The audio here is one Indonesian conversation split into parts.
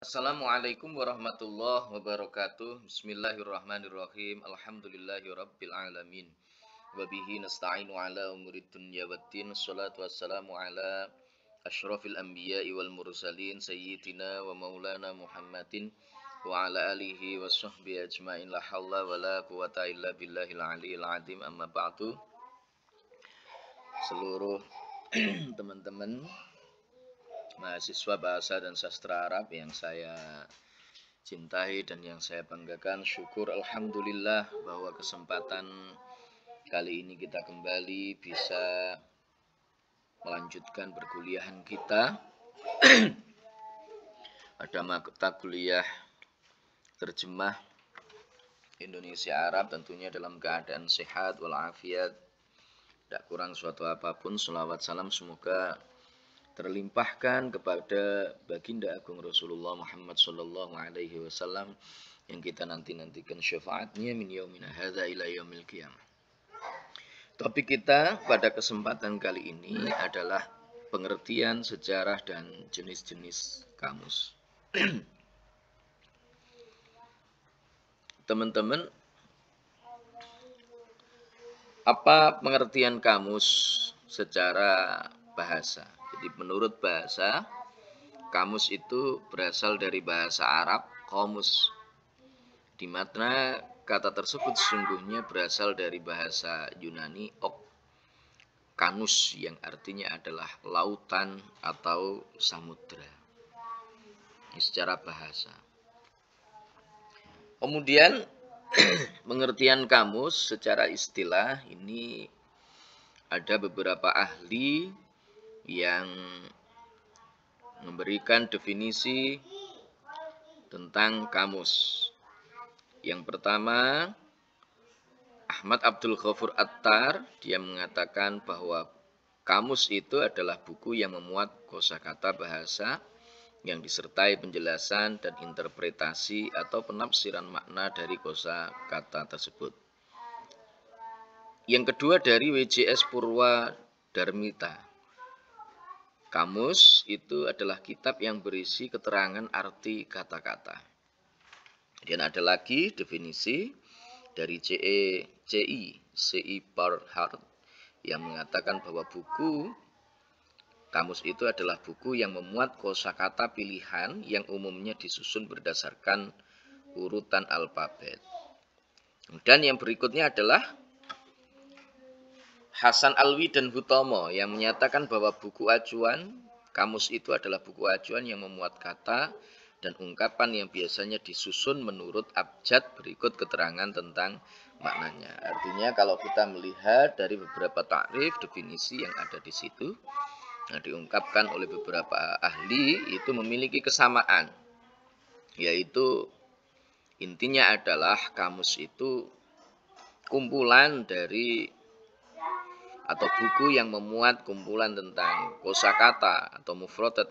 Assalamualaikum warahmatullahi wabarakatuh. Bismillahirrahmanirrahim. Alhamdulillahirabbil alamin. Wa bihi nasta'inu ala umurid dunya waddin. Wassalatu wassalamu ala asyrafil anbiya'i wal mursalin sayyidina wa maulana Muhammadin wa ala alihi wa sahbihi ajmain. La haula wa la quwata illa billahil aliyil azim. Amma ba'du. Seluruh teman-teman mahasiswa bahasa dan sastra Arab yang saya cintai dan yang saya banggakan, syukur alhamdulillah bahwa kesempatan kali ini kita kembali bisa melanjutkan perkuliahan kita. Ada mata kuliah terjemah Indonesia Arab, tentunya dalam keadaan sehat walafiat, tidak kurang suatu apapun. Sholawat salam semoga terlimpahkan kepada baginda agung Rasulullah Muhammad sallallahu alaihi wasallam yang kita nantikan syafaatnya min yaumina hadza ila yaumil qiyamah. Topik kita pada kesempatan kali ini adalah pengertian sejarah dan jenis-jenis kamus. Teman-teman, apa pengertian kamus secara bahasa? Jadi menurut bahasa, kamus itu berasal dari bahasa Arab, qamus, di mana kata tersebut sesungguhnya berasal dari bahasa Yunani kanus, yang artinya adalah lautan atau samudra. Ini secara bahasa. Kemudian pengertian kamus secara istilah ini ada beberapa ahli yang memberikan definisi tentang kamus. Yang pertama, Ahmad Abdul Ghafur Attar, dia mengatakan bahwa kamus itu adalah buku yang memuat kosakata bahasa yang disertai penjelasan dan interpretasi atau penafsiran makna dari kosakata tersebut. Yang kedua dari WJS Purwadarmita, kamus itu adalah kitab yang berisi keterangan arti kata-kata. Dan ada lagi definisi dari C.I. Barnhart yang mengatakan bahwa buku kamus itu adalah buku yang memuat kosakata pilihan yang umumnya disusun berdasarkan urutan alfabet. Dan yang berikutnya adalah Hasan Alwi dan Hutomo yang menyatakan bahwa buku acuan kamus itu adalah buku acuan yang memuat kata dan ungkapan yang biasanya disusun menurut abjad berikut keterangan tentang maknanya. Artinya kalau kita melihat dari beberapa takrif definisi yang ada di situ, diungkapkan oleh beberapa ahli itu memiliki kesamaan, yaitu intinya adalah kamus itu kumpulan dari atau buku yang memuat kumpulan tentang kosakata atau mufrodat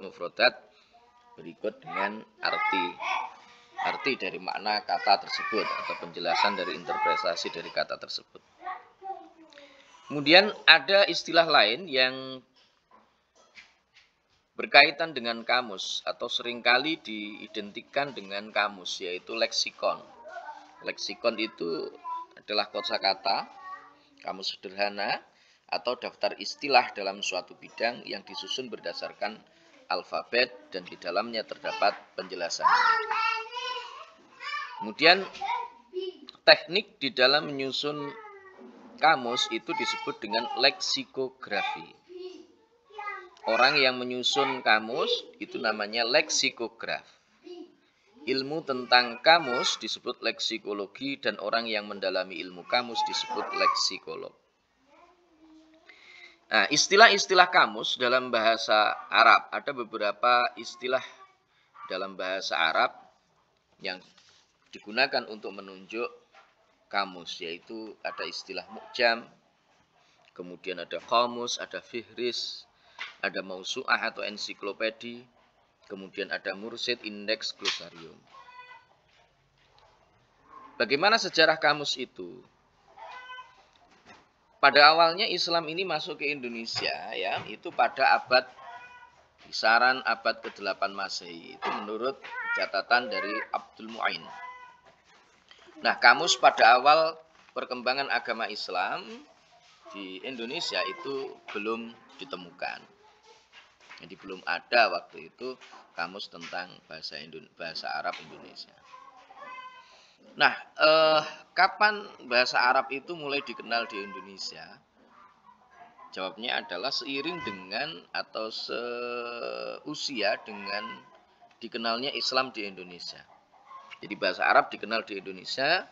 berikut dengan arti dari makna kata tersebut atau penjelasan dari interpretasi dari kata tersebut. Kemudian ada istilah lain yang berkaitan dengan kamus atau seringkali diidentikan dengan kamus, yaitu leksikon. Leksikon itu adalah kosakata, kamus sederhana, atau daftar istilah dalam suatu bidang yang disusun berdasarkan alfabet dan di dalamnya terdapat penjelasannya. Kemudian teknik di dalam menyusun kamus itu disebut dengan leksikografi. Orang yang menyusun kamus itu namanya leksikograf. Ilmu tentang kamus disebut leksikologi dan orang yang mendalami ilmu kamus disebut leksikolog. Nah, istilah-istilah kamus dalam bahasa Arab, ada beberapa istilah dalam bahasa Arab yang digunakan untuk menunjuk kamus, yaitu ada istilah mu'jam, kemudian ada qamus, ada fihris, ada mausu'ah atau ensiklopedi, kemudian ada mursid, indeks, glosarium. Bagaimana sejarah kamus itu? Pada awalnya Islam ini masuk ke Indonesia ya, itu pada abad kisaran abad ke-8 Masehi. Itu menurut catatan dari Abdul Mu'in. Nah, kamus pada awal perkembangan agama Islam di Indonesia itu belum ditemukan. Jadi belum ada waktu itu kamus tentang bahasa Arab Indonesia. Nah, kapan bahasa Arab itu mulai dikenal di Indonesia? Jawabnya adalah seiring dengan atau seusia dengan dikenalnya Islam di Indonesia. Jadi bahasa Arab dikenal di Indonesia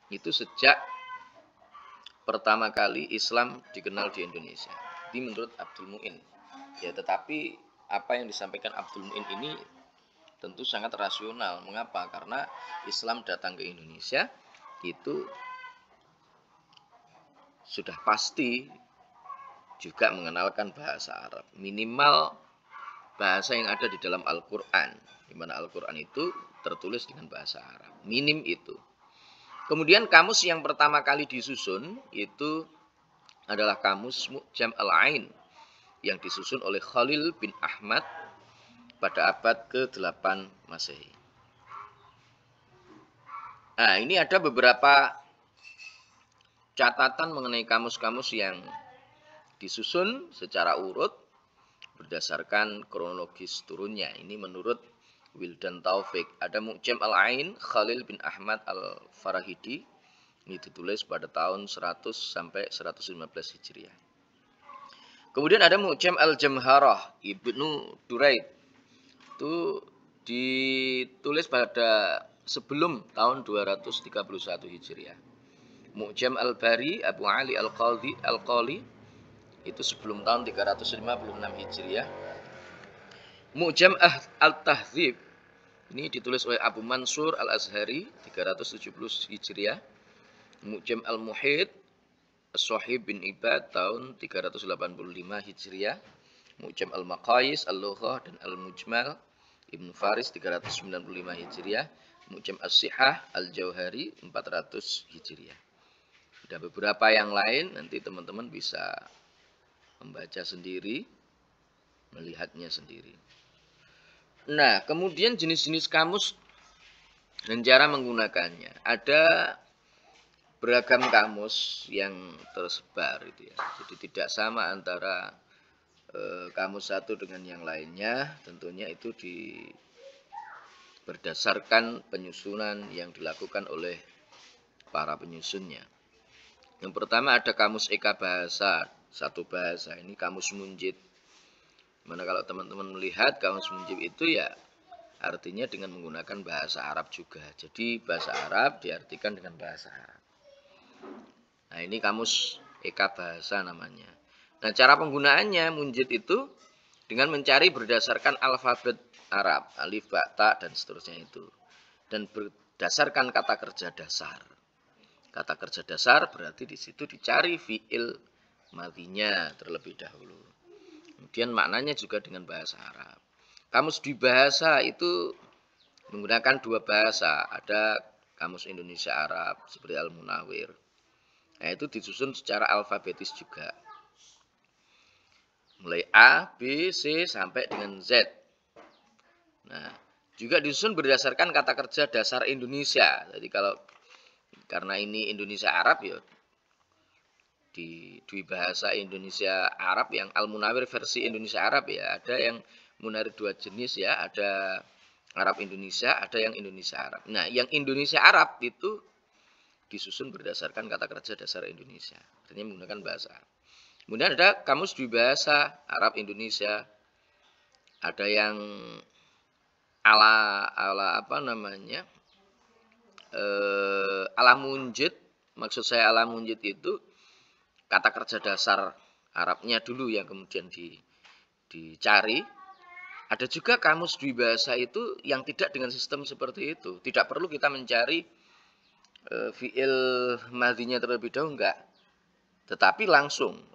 itu sejak pertama kali Islam dikenal di Indonesia. Ini menurut Abdul Mu'in. Ya, tetapi apa yang disampaikan Abdul Mu'in ini tentu sangat rasional. Mengapa? Karena Islam datang ke Indonesia itu sudah pasti juga mengenalkan bahasa Arab. Minimal bahasa yang ada di dalam Al-Quran. Di mana Al-Quran itu tertulis dengan bahasa Arab. Minim itu. Kemudian kamus yang pertama kali disusun itu adalah kamus Mu'jam Al-Ain yang disusun oleh Khalil bin Ahmad pada abad ke-8 Masehi. Nah, ini ada beberapa catatan mengenai kamus-kamus yang disusun secara urut berdasarkan kronologis turunnya. Ini menurut Wildan Taufik. Ada Mu'jam Al-Ain Khalil bin Ahmad Al-Farahidi. Ini ditulis pada tahun 100 sampai 115 Hijriah. Kemudian ada Mu'jam Al-Jamharah Ibnu Duraid. Itu ditulis pada sebelum tahun 231 Hijriah. Mu'jam Al-Bari Abu Ali Al-Qali itu sebelum tahun 356 Hijriah. Mu'jam Al-Tahdzib ini ditulis oleh Abu Mansur Al-Azhari 370 Hijriah. Mu'jam Al-Muhit As-Sahib bin Ibad tahun 385 Hijriah. Mu'jam Al-Maqayis Al-Lughah dan Al-Mujmal Ibnu Faris 395 Hijriah. Mu'jam As-Sihah Al-Jauhari 400 Hijriah. Ada beberapa yang lain, nanti teman-teman bisa membaca sendiri, melihatnya sendiri. Nah, kemudian jenis-jenis kamus dan cara menggunakannya. Ada beragam kamus yang tersebar itu ya. Jadi tidak sama antara kamus satu dengan yang lainnya. Tentunya itu berdasarkan penyusunan yang dilakukan oleh para penyusunnya. Yang pertama ada kamus Eka Bahasa, satu bahasa. Ini kamus Munjid. Mana kalau teman-teman melihat kamus Munjid itu ya artinya dengan menggunakan bahasa Arab juga. Jadi bahasa Arab diartikan dengan bahasa Arab. Nah, ini kamus Eka Bahasa namanya. Nah, cara penggunaannya Munjid itu dengan mencari berdasarkan alfabet Arab, alif, ba, ta dan seterusnya itu. Dan berdasarkan kata kerja dasar. Kata kerja dasar berarti di situ dicari fiil madhinya terlebih dahulu. Kemudian maknanya juga dengan bahasa Arab. Kamus Dwibahasa itu menggunakan dua bahasa. Ada kamus Indonesia Arab seperti Al-Munawir. Nah, itu disusun secara alfabetis juga. Mulai A, B, C sampai dengan Z. Nah, juga disusun berdasarkan kata kerja dasar Indonesia. Jadi karena ini Indonesia Arab ya, di bahasa Indonesia Arab yang Al-Munawir versi Indonesia Arab ya, ada yang Munawir dua jenis ya, ada Arab Indonesia, ada yang Indonesia Arab. Nah, yang Indonesia Arab itu disusun berdasarkan kata kerja dasar Indonesia, artinya menggunakan bahasa Arab. Kemudian ada kamus Dwibahasa Arab Indonesia, ada yang ala apa namanya? Ala Munjid. Maksud saya ala Munjid itu kata kerja dasar Arabnya dulu yang kemudian dicari. Ada juga kamus Dwibahasa itu yang tidak dengan sistem seperti itu. Tidak perlu kita mencari fiil madhinya terlebih dahulu, enggak. Tetapi langsung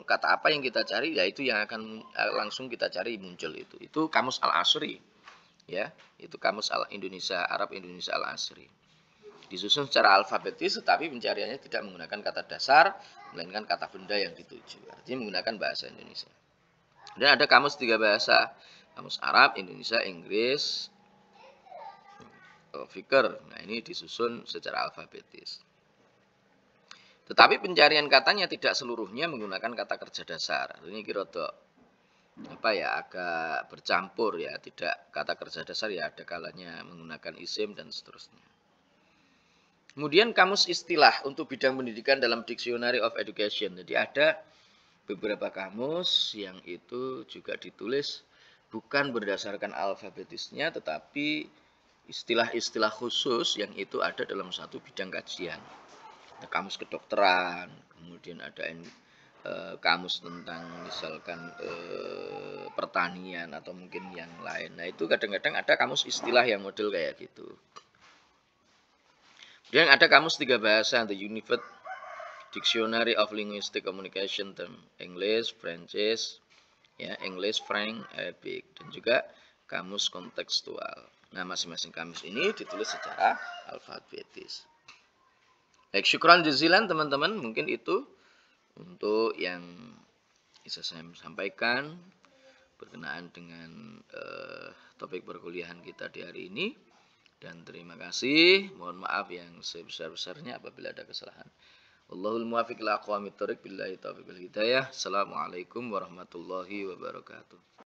kata apa yang kita cari, yaitu yang akan langsung kita cari muncul itu. Itu kamus Al-Asri. Ya, itu kamus Indonesia Arab Indonesia Al-Asri. Disusun secara alfabetis, tetapi pencariannya tidak menggunakan kata dasar, melainkan kata benda yang dituju. Artinya menggunakan bahasa Indonesia. Dan ada kamus 3 bahasa. Kamus Arab, Indonesia, Inggris, fikir. Nah, ini disusun secara alfabetis. Tetapi pencarian katanya tidak seluruhnya menggunakan kata kerja dasar. Ini kira agak bercampur ya, tidak kata kerja dasar ya, ada kalanya menggunakan isim dan seterusnya. Kemudian kamus istilah untuk bidang pendidikan dalam Dictionary of Education. Jadi ada beberapa kamus yang itu juga ditulis bukan berdasarkan alfabetisnya, tetapi istilah-istilah khusus yang itu ada dalam satu bidang kajian. Nah, kamus kedokteran, kemudian ada kamus tentang misalkan pertanian atau mungkin yang lain. Nah, itu kadang-kadang ada kamus istilah yang model kayak gitu. Dan ada kamus 3 bahasa, The Unified Dictionary of Linguistic Communication Term, English, French, ya, English, French, Arabic, dan juga kamus kontekstual. Nah, masing-masing kamus ini ditulis secara alfabetis. Baik, syukran jazilan teman-teman, mungkin itu untuk yang bisa saya sampaikan berkenaan dengan topik perkuliahan kita di hari ini. Dan terima kasih, mohon maaf yang sebesar-besarnya apabila ada kesalahan. Wallahul muwaffiq ila aqwamit thoriq billahi taufiq wal hidayah. Assalamualaikum warahmatullahi wabarakatuh.